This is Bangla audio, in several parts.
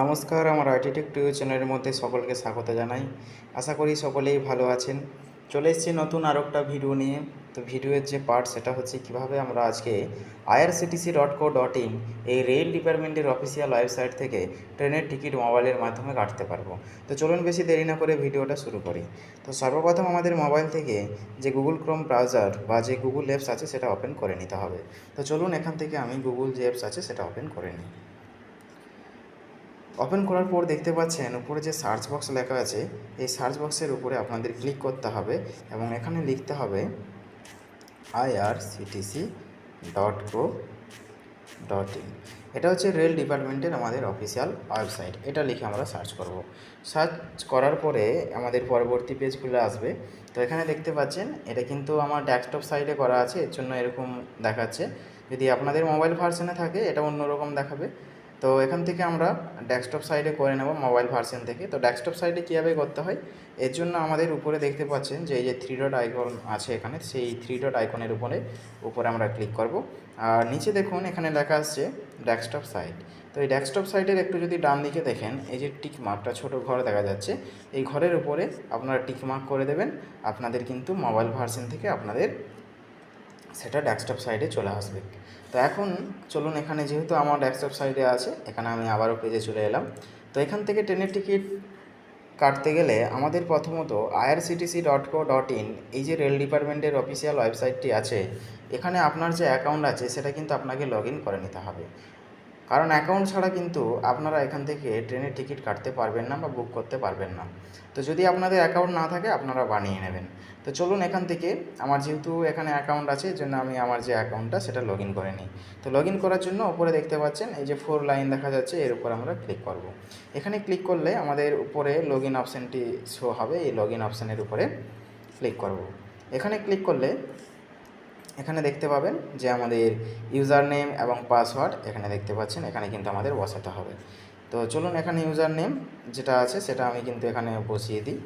নমস্কার, আমার আইটি টেক টিউব চ্যানেলের মধ্যে সকলকে স্বাগত জানাই। আশা করি সকলেই ভালো আছেন। চলে এসেছি নতুন আরও একটা ভিডিও নিয়ে। তো ভিডিওর যে পার্ট সেটা হচ্ছে কিভাবে আমরা আজকে irctc.co.in এই রেল ডিপার্টমেন্টের অফিসিয়াল ওয়েবসাইট থেকে ট্রেনের টিকিট মোবাইলের মাধ্যমে কাটতে পারবো। তো চলুন বেশি দেরি না করে ভিডিওটা শুরু করি। তো সর্বপ্রথম আমাদের মোবাইল থেকে যে গুগল ক্রোম ব্রাউজার বা যে গুগল অ্যাপস আছে সেটা ওপেন করে নিতে হবে। তো চলুন এখান থেকে আমি গুগল যে অ্যাপস আছে সেটা ওপেন করে নিই। ওপেন করার পর দেখতে পাচ্ছেন উপরে যে সার্চ বক্স লেখা আছে, এই সার্চ বক্সের উপরে আপনাদের ক্লিক করতে হবে এবং এখানে লিখতে হবে irctc.co.in। এটা হচ্ছে রেল ডিপার্টমেন্টের আমাদের অফিসিয়াল ওয়েবসাইট। এটা লিখে আমরা সার্চ করব। সার্চ করার পরে আমাদের পরবর্তী পেজ খুলে আসবে। তো এখানে দেখতে পাচ্ছেন এটা কিন্তু আমার ডেস্কটপ সাইডে করা আছে, এর জন্য এরকম দেখাচ্ছে। যদি আপনাদের মোবাইল ভার্সনে থাকে এটা অন্যরকম দেখাবে। তো এখান থেকে আমরা ডেস্কটপ সাইডে করে নেব মোবাইল ভার্সন থেকে। তো ডেস্কটপ সাইডে কীভাবে করতে হয়, এর জন্য আমাদের উপরে দেখতে পাচ্ছেন যে এই যে 3 ডট আইকন আছে এখানে, সেই 3 ডট আইকনের উপরে আমরা ক্লিক করব। আর নিচে দেখুন এখানে লেখা আসছে ডেস্কটপ সাইট। তো এই ডেস্কটপ সাইটের একটু যদি ডান দিকে দেখেন, এই যে টিক মার্কটা ছোটো ঘর দেখা যাচ্ছে, এই ঘরের উপরে আপনারা টিক মার্ক করে দেবেন। আপনাদের কিন্তু মোবাইল ভার্সন থেকে আপনাদের সেটা ডেস্কটপ সাইডে চলে আসবে। তো এখন চলুন, এখানে যেহেতু আমার ডেস্কটপ সাইডে আছে, এখানে আমি আবারও পেজে চলে এলাম। তো এখান থেকে ট্রেনের টিকিট কাটতে গেলে আমাদের প্রথমত irctc.co.in এই যে রেল ডিপার্টমেন্টের অফিসিয়াল ওয়েবসাইটটি আছে, এখানে আপনার যে অ্যাকাউন্ট আছে সেটা কিন্তু আপনাকে লগ ইন করে নিতে হবে। কারণ অ্যাকাউন্ট ছাড়া কিন্তু আপনারা এখান থেকে ট্রেনের টিকিট কাটতে পারবেন না বা বুক করতে পারবেন না। তো যদি আপনাদের অ্যাকাউন্ট না থাকে আপনারা বানিয়ে নেবেন। তো চলুন এখান থেকে, আমার যেহেতু এখানে অ্যাকাউন্ট আছে এর জন্য আমি আমার যে অ্যাকাউন্টটা সেটা লগ ইন করে নিই। তো লগ ইন করার জন্য উপরে দেখতে পাচ্ছেন এই যে 4 লাইন দেখা যাচ্ছে, এর উপর আমরা ক্লিক করব। এখানে ক্লিক করলে আমাদের উপরে লগ ইন অপশানটি শো হবে, এই লগ ইন অপশানের উপরে ক্লিক করব। এখানে ক্লিক করলে এখানে দেখতে পাবেন যে আমাদের ইউজার নেম এবং পাসওয়ার্ড এখানে দেখতে পাচ্ছেন, এখানে কিন্তু আমাদের বসাতে হবে। তো চলুন এখানে ইউজার নেম যেটা আছে সেটা আমি কিন্তু এখানে বসিয়ে দিই।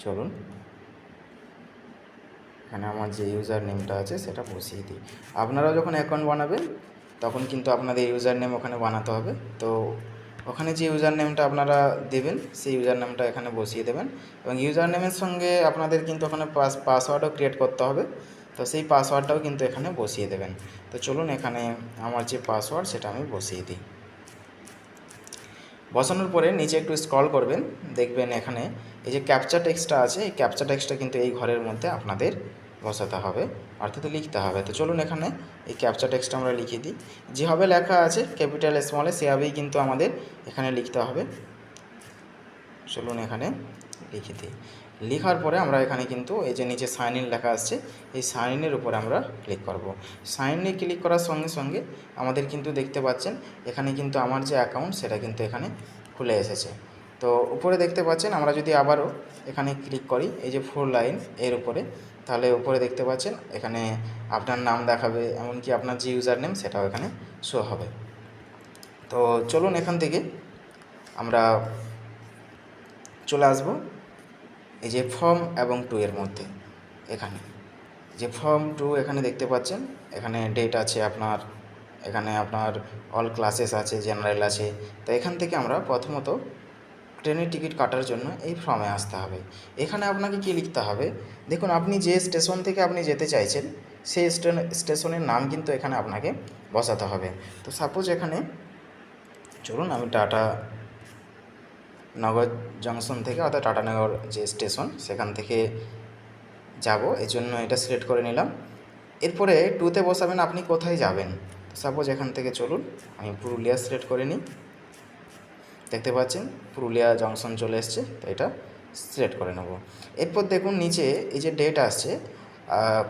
চলুন এখানে আমার যে ইউজার নেমটা আছে সেটা বসিয়ে দিই। আপনারাও যখন অ্যাকাউন্ট বানাবেন তখন কিন্তু আপনাদের ইউজার নেম ওখানে বানাতে হবে। তো ওখানে যে ইউজার নেমটা আপনারা দেবেন সেই ইউজার নেমটা এখানে বসিয়ে দেবেন এবং ইউজার নেমের সঙ্গে আপনাদের কিন্তু ওখানে পাসওয়ার্ডও ক্রিয়েট করতে হবে। তো সেই পাসওয়ার্ডটাও কিন্তু এখানে বসিয়ে দেবেন। তো চলুন এখানে আমার যে পাসওয়ার্ড সেটা আমি বসিয়ে দিই। বসানোর পরে নিচে একটু স্ক্রল করবেন, দেখবেন এখানে এই যে ক্যাপচা টেক্সটটা আছে, এই ক্যাপচা টেক্সটটা কিন্তু এই ঘরের মধ্যে আপনাদের বসাতে হবে, অর্থাৎ লিখতে হবে। তো চলুন এখানে এই ক্যাপচা টেক্সটটা আমরা লিখে দিই। যেভাবে লেখা আছে ক্যাপিটাল স্মলে সেভাবেই কিন্তু আমাদের এখানে লিখতে হবে। চলুন এখানে লিখে দিই। লেখার পরে আমরা এখানে কিন্তু এই যে নিচে সাইন ইন লেখা আসছে, এই সাইন ইনের উপরে আমরা ক্লিক করব। সাইন ইনে ক্লিক করার সঙ্গে সঙ্গে আমাদের কিন্তু দেখতে পাচ্ছেন এখানে কিন্তু আমার যে অ্যাকাউন্ট সেটা কিন্তু এখানে খুলে এসেছে। তো উপরে দেখতে পাচ্ছেন, আমরা যদি আবারও এখানে ক্লিক করি এই যে 4 লাইন এর উপরে, তাহলে উপরে দেখতে পাচ্ছেন এখানে আপনার নাম দেখাবে, এমনকি আপনার যে ইউজার নেম সেটাও এখানে শো হবে। তো চলুন এখান থেকে আমরা চলে আসবো এই যে ফর্ম এবং 2 এর মধ্যে। এখানে যে ফর্ম 2 এখানে দেখতে পাচ্ছেন, এখানে ডেট আছে আপনার, এখানে আপনার অল ক্লাসেস আছে, জেনারেল আছে। তো এখান থেকে আমরা প্রথমত ট্রেনের টিকিট কাটার জন্য এই ফর্মে আসতে হবে। এখানে আপনাকে কি লিখতে হবে, দেখুন আপনি যে স্টেশন থেকে আপনি যেতে চাইছেন সেই স্টেশনের নাম কিন্তু এখানে আপনাকে বসাতে হবে। তো সাপোজ এখানে চলুন আমি টাটা নগর জংশন থেকে, অর্থাৎ টাটানগর যে স্টেশন সেখান থেকে যাব, এই জন্য এটা সিলেক্ট করে নিলাম। এরপরে 2তে বসাবেন আপনি কোথায় যাবেন। সাপোজ এখান থেকে চলুন আমি পুরুলিয়া সিলেক্ট করে নিই। দেখতে পাচ্ছেন পুরুলিয়া জংশন চলে এসছে, তো এটা সিলেক্ট করে নেব। এরপর দেখুন নিচে এই যে ডেট আসছে,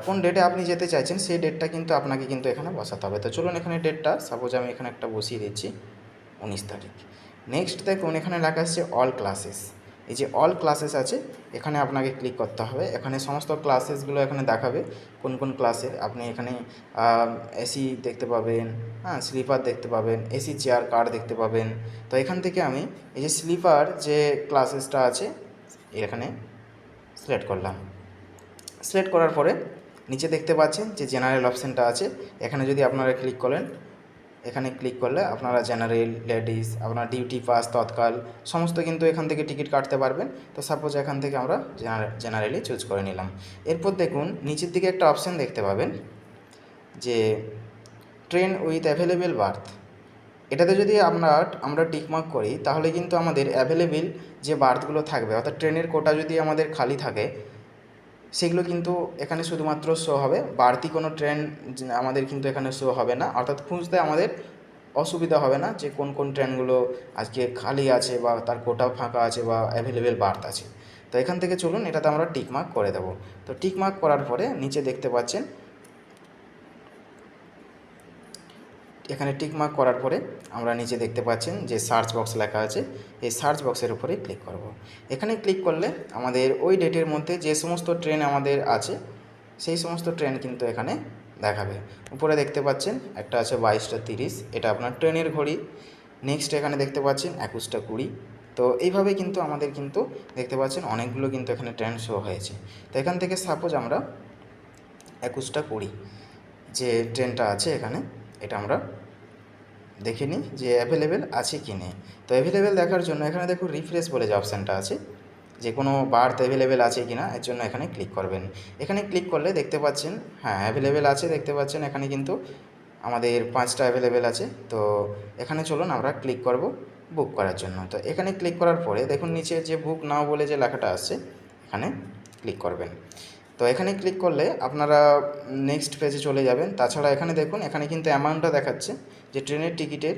কোন ডেটে আপনি যেতে চাইছেন সেই ডেটটা কিন্তু আপনাকে কিন্তু এখানে বসাতে হবে। তো চলুন এখানে ডেটটা সাপোজ আমি এখানে একটা বসিয়ে দিচ্ছি 19 তারিখ। নেক্সট দেখুন এখানে লেখা আসছে অল ক্লাসেস। এই যে অল ক্লাসেস আছে এখানে আপনাকে ক্লিক করতে হবে। এখানে সমস্ত ক্লাসেসগুলো এখানে দেখাবে কোন কোন ক্লাসের। আপনি এখানে এসি দেখতে পাবেন, হ্যাঁ স্লিপার দেখতে পাবেন, এসি চেয়ার কার দেখতে পাবেন। তো এখান থেকে আমি এই যে স্লিপার যে ক্লাসেসটা আছে এখানে সিলেক্ট করলাম। সিলেক্ট করার পরে নিচে দেখতে পাচ্ছেন যে জেনারেল অপশানটা আছে, এখানে যদি আপনারা ক্লিক করেন এখানে ক্লিক করলে আপনারা জেনারেল, লেডিস, আপনার ডিউটি পাস, তৎকাল সমস্ত কিন্তু এখান থেকে টিকিট কাটতে পারবেন। তো সাপোজ এখান থেকে আমরা জেনারেলি চুজ করে নিলাম। এরপর দেখুন নিচের দিকে একটা অপশান দেখতে পাবেন যে ট্রেন উইথ অ্যাভেলেবেল বার্থ। এটাতে যদি আমরা টিকমার্ক করি তাহলে কিন্তু আমাদের অ্যাভেলেবেল যে বার্থগুলো থাকবে, অর্থাৎ ট্রেনের কোটা যদি আমাদের খালি থাকে সেগুলো কিন্তু এখানে শুধুমাত্র শো হবে, বাড়তি কোনো ট্রেন আমাদের কিন্তু এখানে শো হবে না। অর্থাৎ খুঁজতে আমাদের অসুবিধা হবে না যে কোন কোন ট্রেনগুলো আজকে খালি আছে বা তার কোটা ফাঁকা আছে বা অ্যাভেলেবেল বার্থ আছে। তো এখান থেকে চলুন এটাতে আমরা টিকমার্ক করে দেবো। তো টিকমার্ক করার পরে নিচে দেখতে পাচ্ছেন, এখানে টিকমার্ক করার পরে আমরা নিচে দেখতে পাচ্ছেন যে সার্চ বক্স লেখা আছে, এই সার্চ বক্সের উপরে ক্লিক করব। এখানে ক্লিক করলে আমাদের ওই ডেটের মধ্যে যে সমস্ত ট্রেন আমাদের আছে সেই সমস্ত ট্রেন কিন্তু এখানে দেখাবে। উপরে দেখতে পাচ্ছেন একটা আছে 22টা 30, এটা আপনার ট্রেনের ঘড়ি। নেক্সট এখানে দেখতে পাচ্ছেন 21টা 20। তো এইভাবে কিন্তু আমাদের কিন্তু দেখতে পাচ্ছেন অনেকগুলো কিন্তু এখানে ট্রেন শো হয়েছে। তো এখান থেকে সাপোজ আমরা 21টা 20 যে ট্রেনটা আছে এখানে, এটা আমরা দেখে নিই যে অ্যাভেলেবেল আছে কি নেই। তো অ্যাভেলেবেল দেখার জন্য এখানে দেখুন রিফ্রেশ বলে যে অপশানটা আছে, যে কোনো বার্থ অ্যাভেলেবেল আছে কি না এর জন্য এখানে ক্লিক করবেন। এখানে ক্লিক করলে দেখতে পাচ্ছেন হ্যাঁ অ্যাভেলেবেল আছে, দেখতে পাচ্ছেন এখানে কিন্তু আমাদের 5টা অ্যাভেলেবেল আছে। তো এখানে চলুন আমরা ক্লিক করব বুক করার জন্য। তো এখানে ক্লিক করার পরে দেখুন নিচে যে বুক নাও বলে যে লেখাটা আসছে এখানে ক্লিক করবেন। তো এখানে ক্লিক করলে আপনারা নেক্সট পেজে চলে যাবেন। তাছাড়া এখানে দেখুন এখানে কিন্তু অ্যামাউন্টটা দেখাচ্ছে যে ট্রেনের টিকিটের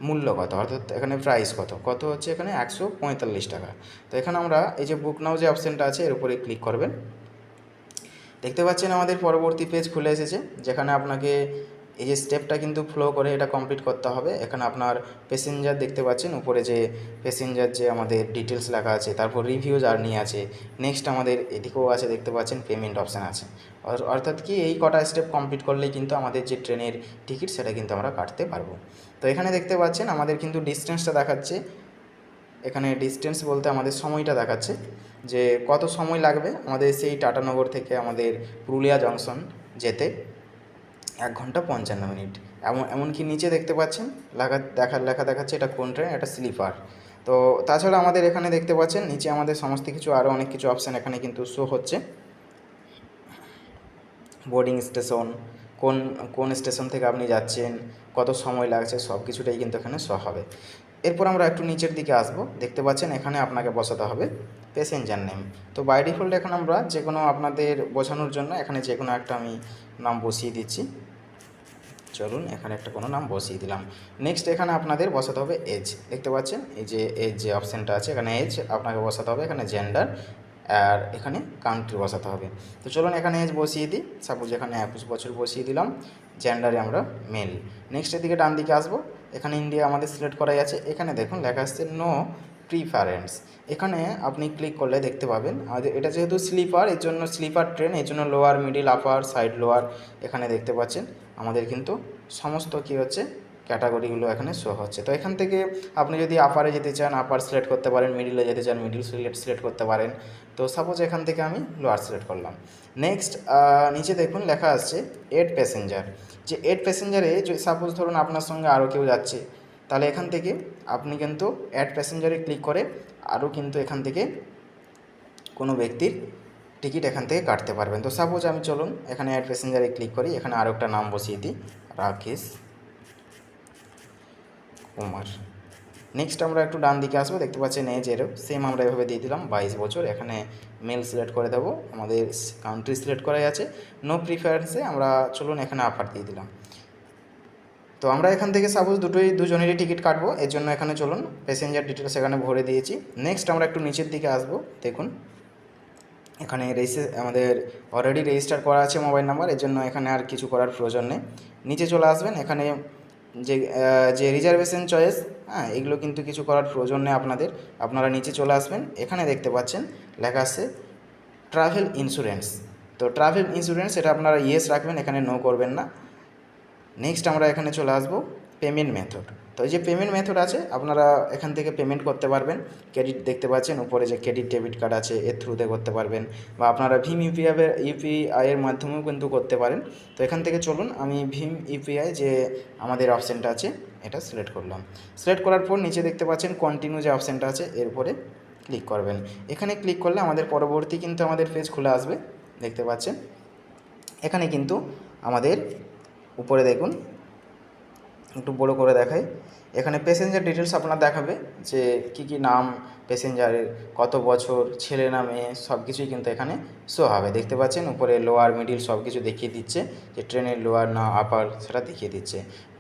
মূল্য কত, অর্থাৎ এখানে প্রাইস কত হচ্ছে এখানে 145 টাকা। তো এখানে আমরা এই যে বুক নাও যে অপশানটা আছে এর উপরে ক্লিক করবেন। দেখতে পাচ্ছেন আমাদের পরবর্তী পেজ খুলে এসেছে, যেখানে আপনাকে এই যে স্টেপটা কিন্তু ফ্লো করে এটা কমপ্লিট করতে হবে। এখানে আপনার প্যাসেঞ্জার দেখতে পাচ্ছেন, উপরে যে প্যাসেঞ্জার যে আমাদের ডিটেলস লেখা আছে, তারপর রিভিউ জার্নি আছে, নেক্সট আমাদের এদিকেও আছে দেখতে পাচ্ছেন পেমেন্ট অপশান আছে। অর্থাৎ কি এই কটা স্টেপ কমপ্লিট করলেই কিন্তু আমাদের যে ট্রেনের টিকিট সেটা কিন্তু আমরা কাটতে পারবো। তো এখানে দেখতে পাচ্ছেন আমাদের কিন্তু ডিস্টেন্সটা দেখাচ্ছে, এখানে ডিস্টেন্স বলতে আমাদের সময়টা দেখাচ্ছে যে কত সময় লাগবে আমাদের সেই টাটানগর থেকে আমাদের পুরুলিয়া জংশন যেতে 1 ঘন্টা 55 মিনিট। এমনকি নিচে দেখতে পাচ্ছেন লেখা দেখাচ্ছে এটা কোন ট্রেন, এটা স্লিপার। তো তাছাড়া আমাদের এখানে দেখতে পাচ্ছেন নিচে আমাদের সমস্ত কিছু আরও অনেক কিছু অপশান এখানে কিন্তু শো হচ্ছে। বোর্ডিং স্টেশন, কোন কোন স্টেশন থেকে আপনি যাচ্ছেন, কত সময় লাগছে, সব কিছুটাই কিন্তু এখানে শো হবে। এরপর আমরা একটু নিচের দিকে আসব, দেখতে পাচ্ছেন এখানে আপনাকে বসাতে হবে প্যাসেঞ্জার নেম। তো বাই ডিফল্ট এখন আমরা যে কোনো আপনাদের বোঝানোর জন্য এখানে যে কোনো একটা আমি নাম বসিয়ে দিচ্ছি। চলুন এখানে একটা কোনো নাম বসিয়ে দিলাম। নেক্সট এখানে আপনাদের বসাতে হবে এজ, দেখতে পাচ্ছেন এই যে এজ যে অপশানটা আছে এখানে এজ আপনাকে বসাতে হবে, এখানে জেন্ডার আর এখানে কান্ট্রি বসাতে হবে। তো চলুন এখানে এজ বসিয়ে দিই, সাপোজ এখানে 21 বছর বসিয়ে দিলাম, জেন্ডারে আমরা মেল। নেক্সটের দিকে ডান দিকে আসবো, এখানে ইন্ডিয়া আমাদের সিলেক্ট করাই আছে। এখানে দেখুন লেখা আসছে নো প্রিফারেন্স, এখানে আপনি ক্লিক করলে দেখতে পাবেন আমাদের এটা যেহেতু স্লিপার এর জন্য স্লিপার ট্রেন, এই জন্য লোয়ার, মিডিল, আপার, সাইড, লোয়ার এখানে দেখতে পাচ্ছেন আমাদের কিন্তু সমস্ত কী হচ্ছে ক্যাটাগরিগুলো এখানে শো হচ্ছে। তো এখান থেকে আপনি যদি আপারে যেতে চান আপার সিলেক্ট করতে পারেন, মিডিলে যেতে চান মিডিল সিলেক্ট করতে পারেন। তো সাপোজ এখান থেকে আমি লোয়ার সিলেক্ট করলাম। নেক্সট নিচে দেখুন লেখা আসছে এড প্যাসেঞ্জার, যে এড প্যাসেঞ্জারে সাপোজ ধরুন আপনার সঙ্গে আরও কেউ যাচ্ছে, তাহলে এখান থেকে আপনি কিন্তু অ্যাড প্যাসেঞ্জারে ক্লিক করে আরও কিন্তু এখান থেকে কোনো ব্যক্তির টিকিট এখান থেকে কাটতে পারবেন। তো সাপোজ আমি চলুন এখানে অ্যাড প্যাসেঞ্জারে ক্লিক করি, এখানে আরও একটা নাম বসিয়ে দিই রাকেশ কুমার। নেক্সট আমরা একটু ডান দিকে আসবো, দেখতে পাচ্ছেন এজ এরও সেম আমরা এভাবে দিয়ে দিলাম 22 বছর, এখানে মেল সিলেক্ট করে দেবো, আমাদের কান্ট্রি সিলেক্ট করাই আছে, নো প্রিফারেন্সে আমরা চলুন এখানে আপার দিয়ে দিলাম। তো আমরা এখান থেকে সাপোজ দুজনেরই টিকিট কাটবো, এর জন্য এখানে চলুন প্যাসেঞ্জার ডিটেলস এখানে ভরে দিয়েছি। নেক্সট আমরা একটু নিচের দিকে আসবো, দেখুন এখানে আমাদের অলরেডি রেজিস্টার করা আছে মোবাইল নাম্বার, এর জন্য এখানে আর কিছু করার প্রয়োজন নেই। নিচে চলে আসবেন, এখানে যে রিজার্ভেশন চয়েস, হ্যাঁ এগুলো কিন্তু কিছু করার প্রয়োজন নেই আপনারা নিচে চলে আসবেন, এখানে দেখতে পাচ্ছেন লেখা আছে ট্রাভেল ইন্স্যুরেন্স। তো ট্রাভেল ইন্স্যুরেন্স এটা আপনারা ইয়েস রাখবেন, এখানে নো করবেন না। নেক্সট আমরা এখানে চলে আসবো পেমেন্ট মেথড। তো তো এই যে পেমেন্ট মেথড আছে, আপনারা এখান থেকে পেমেন্ট করতে পারবেন। ক্রেডিট দেখতে পাচ্ছেন উপরে যে ক্রেডিট ডেবিট কার্ড আছে এর থ্রুতে করতে পারবেন, বা আপনারা ভীম ইউপিআইয়ের মাধ্যমেও কিন্তু করতে পারেন। তো এখান থেকে চলুন আমি ভীম ইউপিআই যে আমাদের অপশানটা আছে এটা সিলেক্ট করলাম। সিলেক্ট করার পর নিচে দেখতে পাচ্ছেন কন্টিনিউ যে অপশানটা আছে এর উপরে ক্লিক করবেন। এখানে ক্লিক করলে আমাদের পরবর্তী কিন্তু আমাদের পেজ খুলে আসবে। দেখতে পাচ্ছেন এখানে কিন্তু আমাদের উপরে দেখুন, একটু বড় করে দেখাই, এখানে প্যাসেঞ্জার ডিটেলস আপনার দেখাবে যে কি নাম প্যাসেঞ্জারের, কত বছর, ছেলে না মেয়ে, সব কিছুই কিন্তু এখানে শো হবে। দেখতে পাচ্ছেন উপরে লোয়ার মিডিল সব কিছু দেখিয়ে দিচ্ছে, যে ট্রেনের লোয়ার না আপার সেটা দেখিয়ে দিচ্ছে।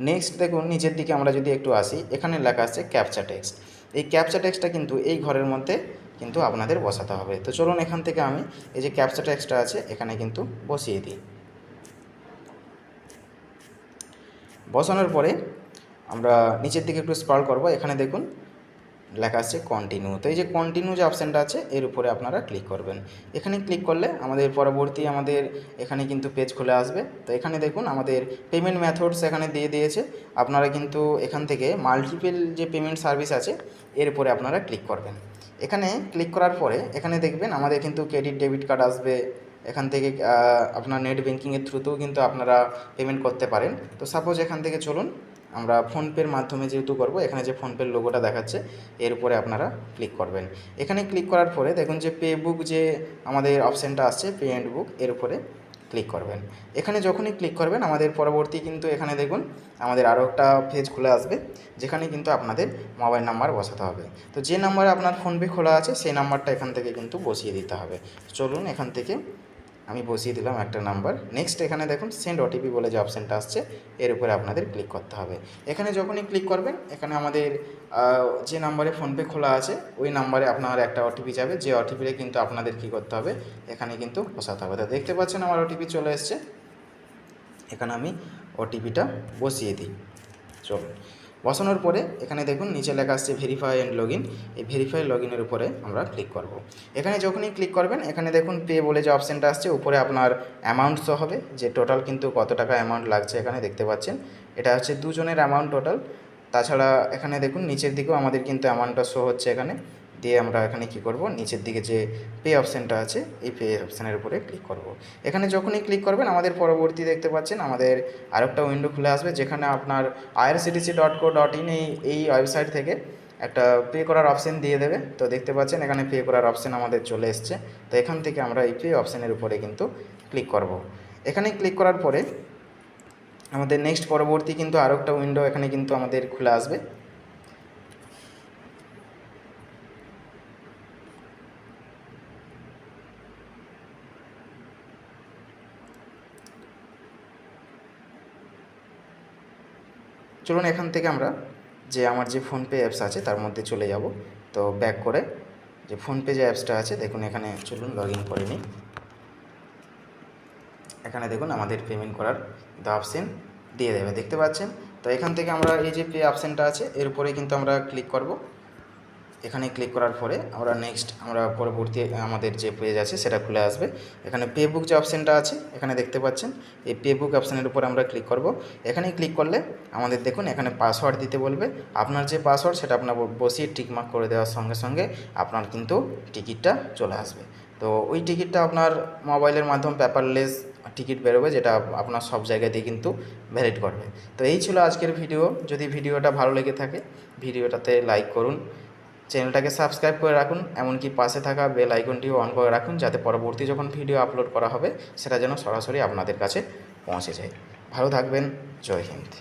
নেক্সট দেখুন নিচের দিকে আমরা যদি একটু আসি, এখানে লেখা আছে ক্যাপচা টেক্সট। এই ক্যাপচা টেক্সটটা কিন্তু এই ঘরের মধ্যে কিন্তু আপনাদের বসাতে হবে। তো চলুন এখান থেকে আমি এই যে ক্যাপচা টেক্সটটা আছে এখানে কিন্তু বসিয়ে দিই। বসানোর পরে আমরা নিচের দিকে একটু স্ক্রল করব, এখানে দেখুন লেখা আছে কন্টিনিউ। তো এই যে কন্টিনিউ যে অপশানটা আছে এর উপরে আপনারা ক্লিক করবেন। এখানে ক্লিক করলে আমাদের পরবর্তী আমাদের এখানে কিন্তু পেজ খুলে আসবে। তো এখানে দেখুন আমাদের পেমেন্ট মেথডস এখানে দিয়ে দিয়েছে। আপনারা কিন্তু এখান থেকে মাল্টিপল যে পেমেন্ট সার্ভিস আছে এর উপরে আপনারা ক্লিক করবেন। এখানে ক্লিক করার পরে এখানে দেখবেন আমাদের কিন্তু ক্রেডিট ডেবিট কার্ড আসবে। এখান থেকে আপনার নেট ব্যাঙ্কিংয়ের থ্রুতেও কিন্তু আপনারা পেমেন্ট করতে পারেন। তো সাপোজ এখান থেকে চলুন আমরা ফোনপের মাধ্যমে যেহেতু করব, এখানে যে ফোনপের লোগোটা দেখাচ্ছে এর উপরে আপনারা ক্লিক করবেন। এখানে ক্লিক করার পরে দেখুন যে পে বুক যে আমাদের অপশানটা আসছে পে এন্ড বুক এর উপরে ক্লিক করবেন। এখানে যখনই ক্লিক করবেন আমাদের পরবর্তী কিন্তু এখানে দেখুন আমাদের আরও একটা পেজ খুলে আসবে, যেখানে কিন্তু আপনাদের মোবাইল নাম্বার বসাতে হবে। তো যে নাম্বারে আপনার ফোনপে খোলা আছে সেই নাম্বারটা এখান থেকে কিন্তু বসিয়ে দিতে হবে। চলুন এখান থেকে আমি বসিয়ে দিলাম একটা নাম্বার। নেক্সট এখানে দেখুন সেন্ড ওটিপি বলে যে অপশানটা আসছে এর উপরে আপনাদের ক্লিক করতে হবে। এখানে যখনই ক্লিক করবেন এখানে আমাদের যে নাম্বারে ফোনপে খোলা আছে ওই নাম্বারে আপনার একটা ওটিপি যাবে, যে ওটিপিটা কিন্তু আপনাদের কী করতে হবে এখানে কিন্তু বসাতে হবে। তো দেখতে পাচ্ছেন আমার ওটিপি চলে এসছে, এখানে আমি ওটিপিটা বসিয়ে দিই। চলুন বসানোর পরে এখানে দেখুন নিচে লেখা আসছে ভেরিফাই অ্যান্ড লগ ইন। এই ভেরিফাই লগ ইনের উপরে আমরা ক্লিক করব। এখানে যখনই ক্লিক করবেন এখানে দেখুন পে বলে যে অপশানটা আসছে উপরে আপনার অ্যামাউন্ট শো হবে, যে টোটাল কিন্তু কত টাকা অ্যামাউন্ট লাগছে এখানে দেখতে পাচ্ছেন। এটা হচ্ছে দুজনের অ্যামাউন্ট টোটাল। তাছাড়া এখানে দেখুন নিচের দিকেও আমাদের কিন্তু অ্যামাউন্টটা শো হচ্ছে এখানে। দিয়ে আমরা এখানে কি করব, নিচের দিকে যে পে অপশানটা আছে এই পে অপশানের উপরে ক্লিক করব। এখানে যখনই ক্লিক করবেন আমাদের পরবর্তী দেখতে পাচ্ছেন আমাদের আরেকটা উইন্ডো খুলে আসবে, যেখানে আপনার irctc.co.in এই ওয়েবসাইট থেকে একটা পে করার অপশান দিয়ে দেবে। তো দেখতে পাচ্ছেন এখানে পে করার অপশান আমাদের চলে এসছে। তো এখান থেকে আমরা এই পে অপশানের উপরে কিন্তু ক্লিক করব। এখানে ক্লিক করার পরে আমাদের নেক্সট পরবর্তী কিন্তু আরও একটা উইন্ডো এখানে কিন্তু আমাদের খুলে আসবে। চলুন এখান থেকে আমরা যে আমার যে ফোনপে অ্যাপস আছে তার মধ্যে চলে যাব। তো ব্যাক করে যে ফোনপে যে অ্যাপসটা আছে দেখুন এখানে চলুন লগ ইন করে নিই। এখানে দেখুন আমাদের পেমেন্ট করার দ্য অপশান দিয়ে দেবে, দেখতে পাচ্ছেন। তো এখান থেকে আমরা এই যে পে অপশানটা আছে এর উপরে কিন্তু আমরা ক্লিক করব। এখানে ক্লিক করার পরে আমরা নেক্সট আমরা পরবর্তী আমাদের যে পেজ আছে সেটা খুলে আসবে। এখানে পে বুক যে অপশানটা আছে এখানে দেখতে পাচ্ছেন, এই পে বুক অপশানের উপর আমরা ক্লিক করব। এখানে ক্লিক করলে আমাদের দেখুন এখানে পাসওয়ার্ড দিতে বলবে। আপনার যে পাসওয়ার্ড সেটা আপনার বসিয়ে টিকমার্ক করে দেওয়ার সঙ্গে সঙ্গে আপনার কিন্তু টিকিটটা চলে আসবে। তো ওই টিকিটটা আপনার মোবাইলের মাধ্যমে পেপারলেস টিকিট বেরোবে, যেটা আপনার সব জায়গাতেই কিন্তু ভ্যালিড করবে। তো এই ছিল আজকের ভিডিও। যদি ভিডিওটা ভালো লেগে থাকে ভিডিওটাতে লাইক করুন, চ্যানেলটাকে সাবস্ক্রাইব করে রাখুন, এমনকি পাশে থাকা বেল আইকনটিও অন করে রাখুন, যাতে পরবর্তী যখন ভিডিও আপলোড করা হবে সেটা যেন সরাসরি আপনাদের কাছে পৌঁছে যায়। ভালো থাকবেন, জয় হিন্দ।